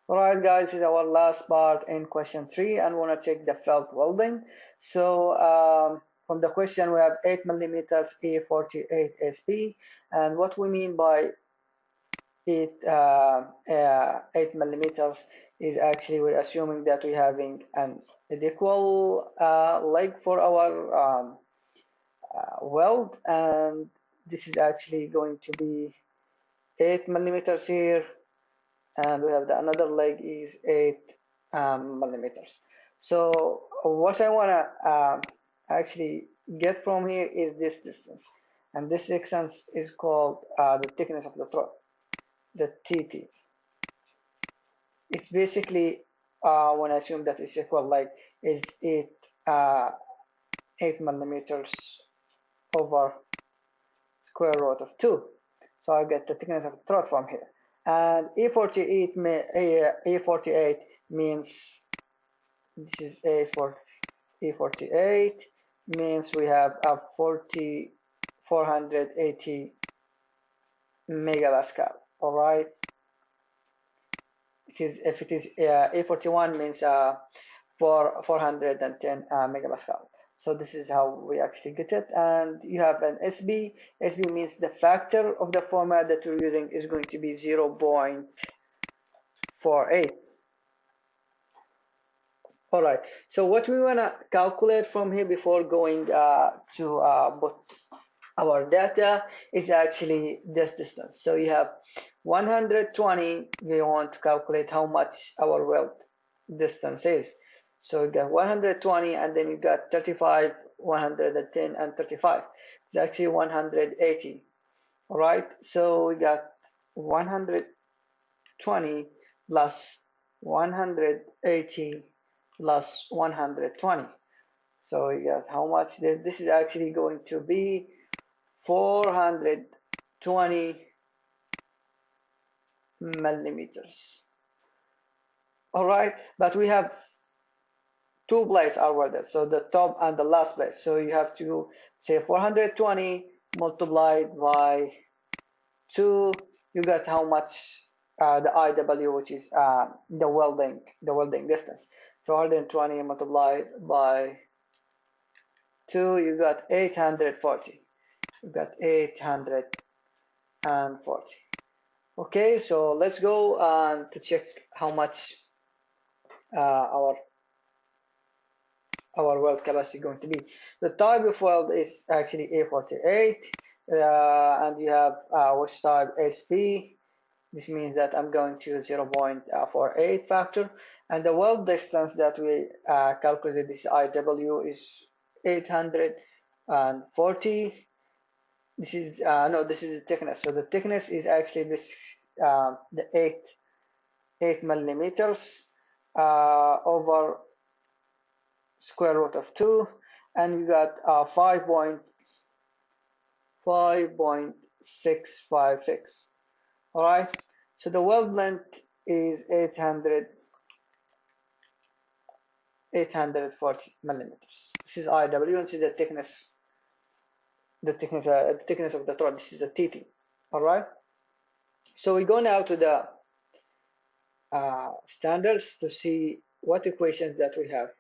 Alright guys, this is our last part in question 3 and we want to check the felt welding. So from the question we have 8 millimeters E48 SP, and what we mean by 8 millimeters is actually we're assuming that we're having an equal leg for our weld, and this is actually going to be 8 millimeters here, and we have another leg is 8 millimeters. So what I want to actually get from here is this distance, and this distance is called the thickness of the thread, the TT. It's basically when I assume that it's equal, like is 8 millimeters over square root of 2. So I get the thickness of the thread from here. And E48 means this is E48 means we have a 480 megapascal. All right. If it is E41 means 410 megapascal. So this is how we actually get it. And you have an SB. SB means the factor of the format that you're using is going to be 0.48. All right. So what we want to calculate from here before going to put our data is actually this distance. So you have 120. We want to calculate how much our weld distance is. So you got 120, and then you got 35, 110, and 35. It's actually 180. All right. So we got 120 plus 180 plus 120. So we got how much? This is actually going to be 420 millimeters. All right, but we have two blades are welded, so the top and the last blade. So you have to say 420 multiplied by 2. You got how much the IW, which is the welding distance. 420 multiplied by 2, you got 840. You got 840. Okay, so let's go to check how much our weld capacity is going to be. The type of weld is actually A48, and you have which type SP. This means that I'm going to 0.48 factor, and the weld distance that we calculated, this IW, is 840. This is this is the thickness. So the thickness is actually this the 8 millimeters over square root of 2, and we got 5.656. All right. So the weld length is 840 millimeters. This is IW, and this is the thickness. The thickness of the thread. This is the TT. All right. So we go now to the standards to see what equations that we have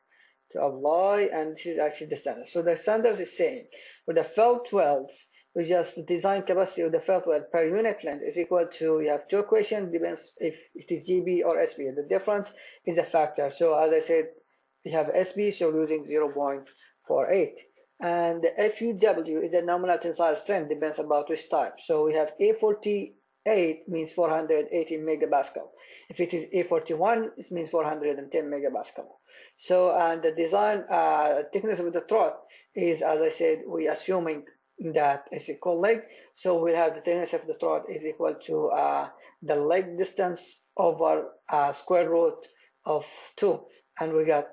to apply, and this is actually the standard. So the standards is saying for the felt welds, which is the design capacity of the felt weld per unit length is equal to, you have two equations, depends if it is GB or SB. The difference is a factor. So as I said, we have SB, so we're using 0.48. And the FUW is the nominal tensile strength, depends about which type. So we have A48 means 480 megapascal. If it is A41, it means 410 megapascal. So, and the design thickness of the thread is, as I said, we assuming that it's equal leg. So we'll have the thickness of the thread is equal to the leg distance over square root of 2. And we got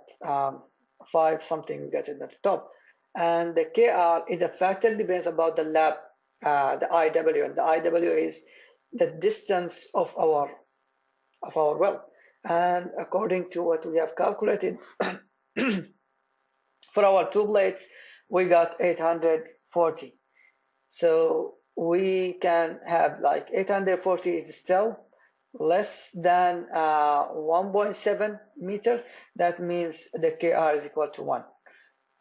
5 something, we got it at the top. And the KR is a factor depends about the lap, the IW, and the IW is the distance of our weld. And according to what we have calculated for our two blades, we got 840. So we can have like 840 is still less than 1.7 meter, that means the KR is equal to 1.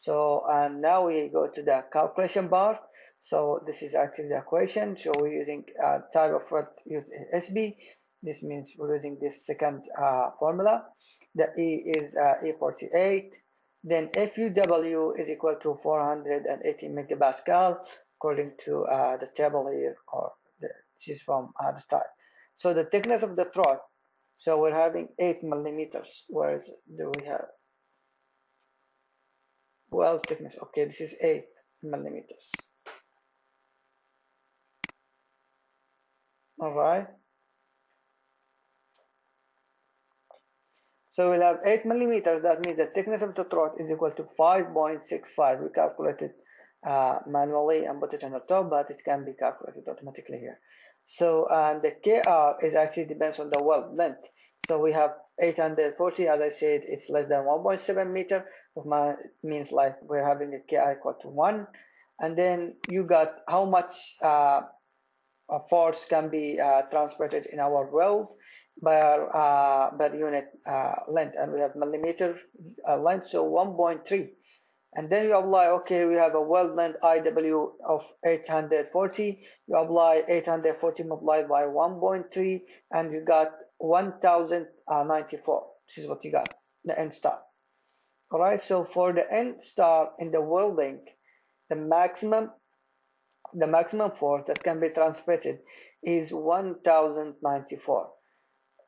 So, and now we go to the calculation bar. So this is actually the equation. So we're using type of what use SB. This means we're using this second formula. The E is E48. Then FUW is equal to 480 megapascal according to the table here, or this is from the start. So the thickness of the throat. So we're having 8 millimeters. Where do we have? Well, thickness. Okay, this is 8 millimeters. All right. So we'll have 8 millimeters. That means the thickness of the throat is equal to 5.65. We calculated manually and put it on the top, but it can be calculated automatically here. So, and the KR is actually depends on the weld length. So we have 840, as I said, it's less than 1.7 meter. It means like we're having a KR equal to 1. And then you got how much force can be transported in our weld per unit length, and we have millimeter length, so 1.3. And then you apply, okay, we have a weld length IW of 840. You apply 840 multiplied by 1.3, and you got 1094. This is what you got, the end star. All right, so for the end star in the welding, the maximum force that can be transmitted is 1094.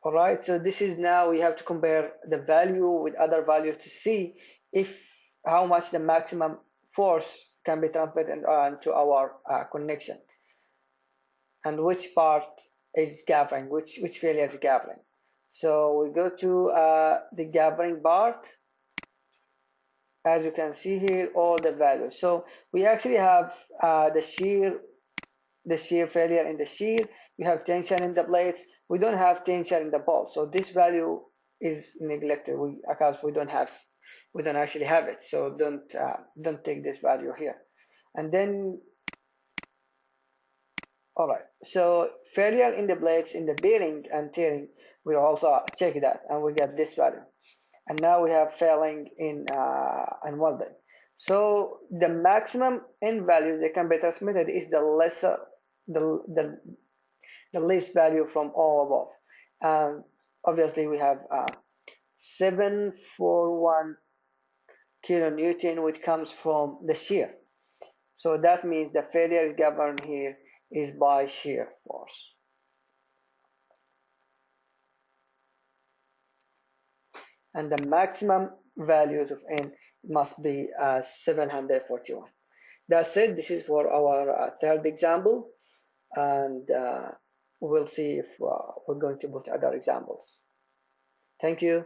All right, so this is now we have to compare the value with other values to see if how much the maximum force can be transmitted to our connection, and which part is gathering, which failure is gathering. So we go to the gathering part. As you can see here, all the values. So we actually have the shear failure in the shear. We have tension in the blades. We don't have tension in the ball. So this value is neglected because we don't actually have it. So don't take this value here. And then, all right. So failure in the blades, in the bearing and tearing, we also check that and we get this value. And now we have failing in welding. So the maximum end value that can be transmitted is the lesser, the least value from all above. Obviously, we have 741 kilonewton, which comes from the shear. So that means the failure is governed here is by shear force. And the maximum values of N must be 741. That's it. This is for our third example, and we'll see if we're going to put other examples. Thank you.